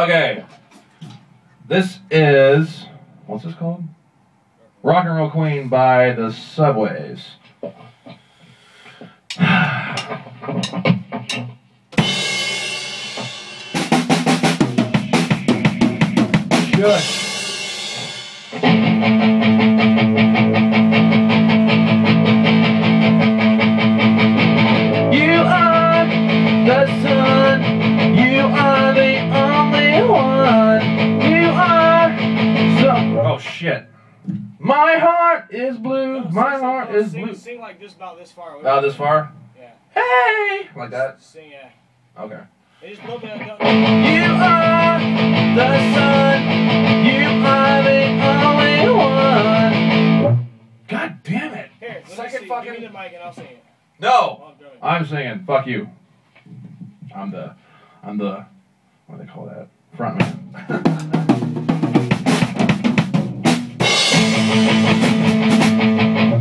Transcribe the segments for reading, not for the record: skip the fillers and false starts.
Okay. This is, what's this called? Rock and Roll Queen by the Subways. Shush. You are the sun. You are the only one. You are so. Oh shit. My heart is blue. No, My heart is blue. Sing like just about this far away. About this far? Yeah. Hey! Like that? Sing, yeah. Okay. They just blow that up. You are the sun. You are the only one. God damn it. Here, let Second me see. fucking. Give me the mic and I'll sing it. No! I'm singing. Fuck you. I'm the, what do they call that? Front man.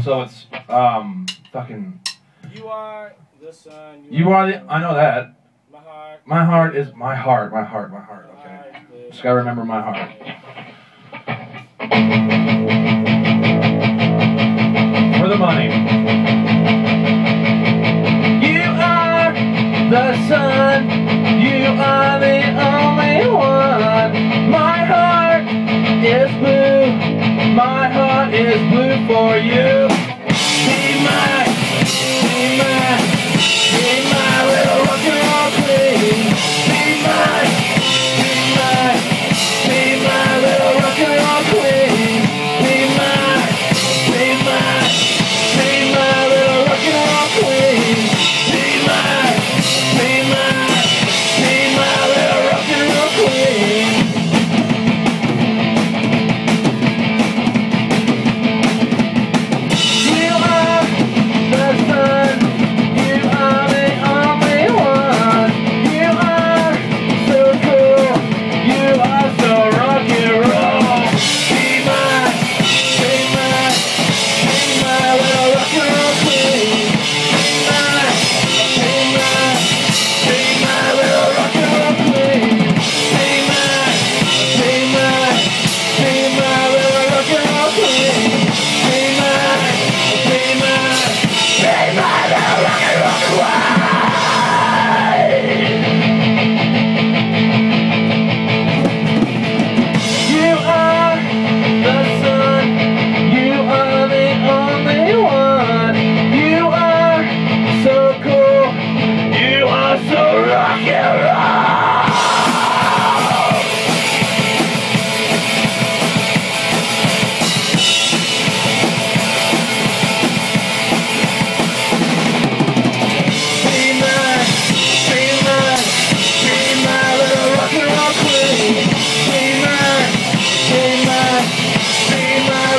So it's, fucking. You are the sun. You are the, I know that. My heart. My heart is, my heart. Okay. Just gotta remember my heart. For the money. You are the sun. You are the only one. My heart is blue. My heart is blue for you. Be my little rock and roll queen. Be my little rock and roll queen. Be my little rock and roll queen. Be my little rock and roll queen. You are the sun. You are the only one. You are so cool. You are so rock and roll. Be my little rock and roll queen. Be my little rock and roll queen. Be my little rock and roll queen. Be my little rock and roll queen. You are the sun. You are the only one. You are so cool. You are so rock and roll. Be my little rock and roll queen. Be my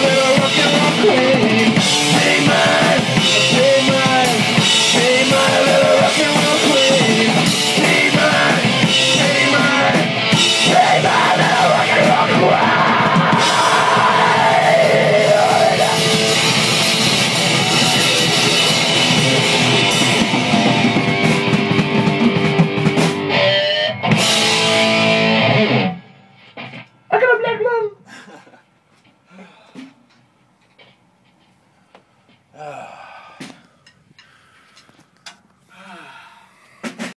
little rock and roll queen. Be my little rock and roll queen. Be my little rock and roll queen. I got a black lung.